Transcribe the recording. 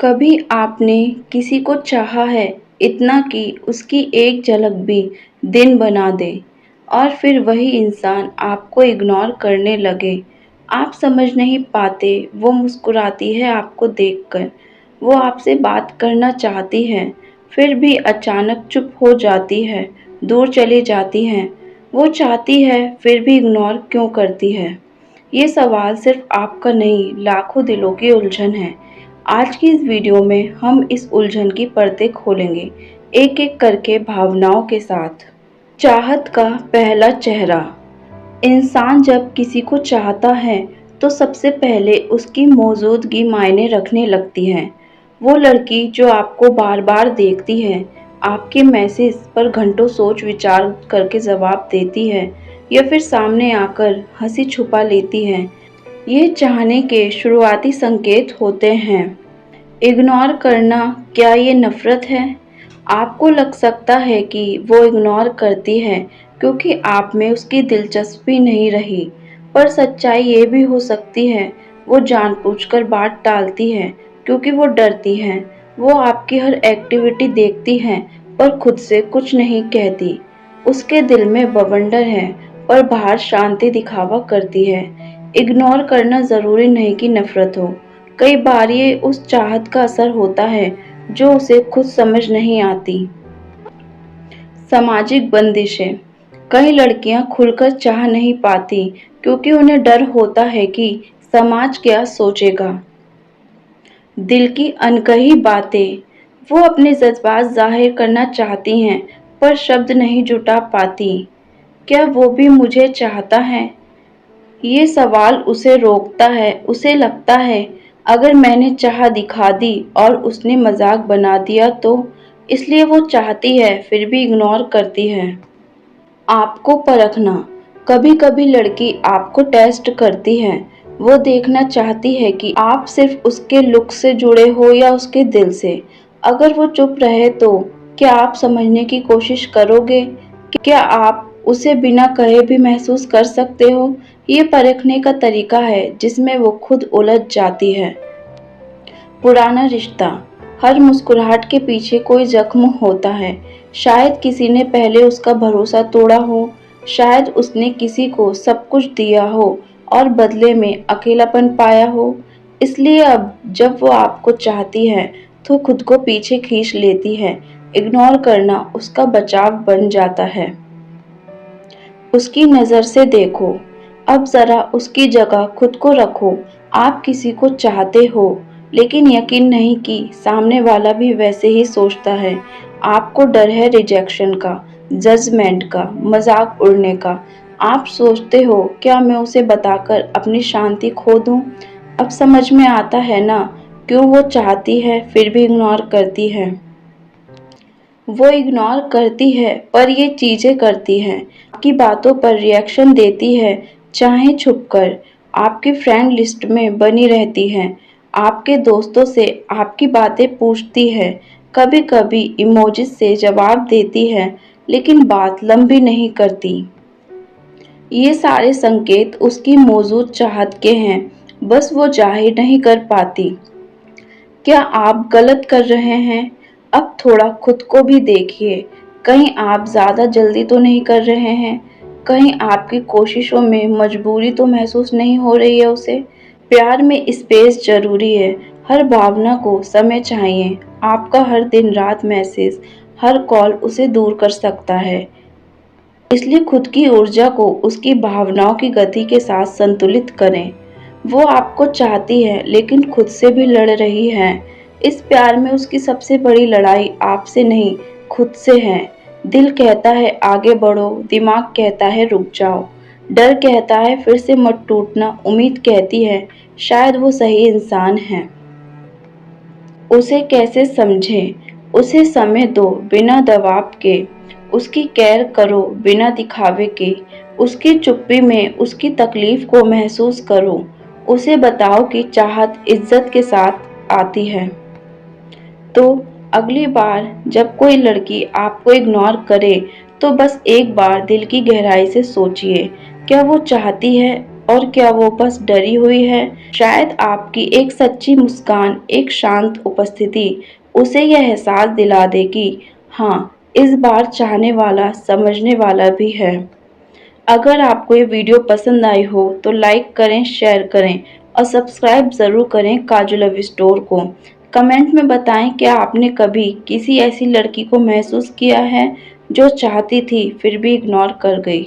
कभी आपने किसी को चाहा है इतना कि उसकी एक झलक भी दिन बना दे और फिर वही इंसान आपको इग्नोर करने लगे। आप समझ नहीं पाते, वो मुस्कुराती है आपको देखकर, वो आपसे बात करना चाहती है, फिर भी अचानक चुप हो जाती है, दूर चली जाती है। वो चाहती है फिर भी इग्नोर क्यों करती है? ये सवाल सिर्फ आपका नहीं, लाखों दिलों की उलझन है। आज की इस वीडियो में हम इस उलझन की परतें खोलेंगे, एक एक करके भावनाओं के साथ। चाहत का पहला चेहरा। इंसान जब किसी को चाहता है तो सबसे पहले उसकी मौजूदगी मायने रखने लगती है। वो लड़की जो आपको बार बार देखती है, आपके मैसेज पर घंटों सोच विचार करके जवाब देती है या फिर सामने आकर हंसी छुपा लेती है, ये चाहने के शुरुआती संकेत होते हैं। इग्नोर करना, क्या ये नफ़रत है? आपको लग सकता है कि वो इग्नोर करती है क्योंकि आप में उसकी दिलचस्पी नहीं रही, पर सच्चाई ये भी हो सकती है वो जानबूझकर बात टालती है क्योंकि वो डरती है। वो आपकी हर एक्टिविटी देखती है पर खुद से कुछ नहीं कहती। उसके दिल में बवंडर है पर बाहर शांति दिखावा करती है। इग्नोर करना ज़रूरी नहीं कि नफ़रत हो, कई बार ये उस चाहत का असर होता है जो उसे खुद समझ नहीं आती। सामाजिक बंदिशें। कई लड़कियां खुलकर चाह नहीं पाती क्योंकि उन्हें डर होता है कि समाज क्या सोचेगा। दिल की अनकही बातें। वो अपने जज्बात जाहिर करना चाहती हैं पर शब्द नहीं जुटा पाती। क्या वो भी मुझे चाहता है? ये सवाल उसे रोकता है। उसे लगता है अगर मैंने चाह दिखा दी और उसने मजाक बना दिया तो, इसलिए वो चाहती है फिर भी इग्नोर करती है। आपको परखना। कभी कभी लड़की आपको टेस्ट करती है। वो देखना चाहती है कि आप सिर्फ उसके लुक से जुड़े हो या उसके दिल से। अगर वो चुप रहे तो क्या आप समझने की कोशिश करोगे? क्या आप उसे बिना कहे भी महसूस कर सकते हो? ये परखने का तरीका है जिसमें वो खुद उलझ जाती है। पुराना रिश्ता। हर मुस्कुराहट के पीछे कोई जख्म होता है। शायद किसी ने पहले उसका भरोसा तोड़ा हो, शायद उसने किसी को सब कुछ दिया हो और बदले में अकेलापन पाया हो। इसलिए अब जब वो आपको चाहती है तो खुद को पीछे खींच लेती है। इग्नोर करना उसका बचाव बन जाता है। उसकी नज़र से देखो। अब ज़रा उसकी जगह खुद को रखो। आप किसी को चाहते हो लेकिन यकीन नहीं कि सामने वाला भी वैसे ही सोचता है। आपको डर है रिजेक्शन का, जजमेंट का, मजाक उड़ने का। आप सोचते हो क्या मैं उसे बताकर अपनी शांति खो दूं? अब समझ में आता है ना क्यों वो चाहती है फिर भी इग्नोर करती है। वो इग्नोर करती है पर ये चीज़ें करती है। आपकी बातों पर रिएक्शन देती है, चाहे छुपकर। आपकी फ्रेंड लिस्ट में बनी रहती है। आपके दोस्तों से आपकी बातें पूछती है। कभी कभी इमोजीज से जवाब देती है लेकिन बात लंबी नहीं करती। ये सारे संकेत उसकी मौजूद चाहत के हैं, बस वो जाहिर नहीं कर पाती। क्या आप गलत कर रहे हैं? अब थोड़ा खुद को भी देखिए। कहीं आप ज़्यादा जल्दी तो नहीं कर रहे हैं? कहीं आपकी कोशिशों में मजबूरी तो महसूस नहीं हो रही है उसे? प्यार में स्पेस ज़रूरी है। हर भावना को समय चाहिए। आपका हर दिन रात मैसेज, हर कॉल उसे दूर कर सकता है। इसलिए खुद की ऊर्जा को उसकी भावनाओं की गति के साथ संतुलित करें। वो आपको चाहती है लेकिन खुद से भी लड़ रही है। इस प्यार में उसकी सबसे बड़ी लड़ाई आपसे नहीं, खुद से है। दिल कहता है आगे बढ़ो, दिमाग कहता है रुक जाओ, डर कहता है फिर से मत टूटना, उम्मीद कहती है शायद वो सही इंसान है। उसे कैसे समझें? उसे समय दो बिना दबाव के। उसकी केयर करो बिना दिखावे के। उसकी चुप्पी में उसकी तकलीफ को महसूस करो। उसे बताओ कि चाहत इज्जत के साथ आती है। तो अगली बार जब कोई लड़की आपको इग्नोर करे तो बस एक बार दिल की गहराई से सोचिए, क्या वो चाहती है और क्या वो बस डरी हुई है? शायद आपकी एक सच्ची मुस्कान, एक शांत उपस्थिति उसे यह एहसास दिला दे कि हाँ, इस बार चाहने वाला, समझने वाला भी है। अगर आपको ये वीडियो पसंद आई हो तो लाइक करें, शेयर करें और सब्सक्राइब ज़रूर करें काजू लव स्टोर को। कमेंट में बताएं क्या आपने कभी किसी ऐसी लड़की को महसूस किया है जो चाहती थी फिर भी इग्नोर कर गई।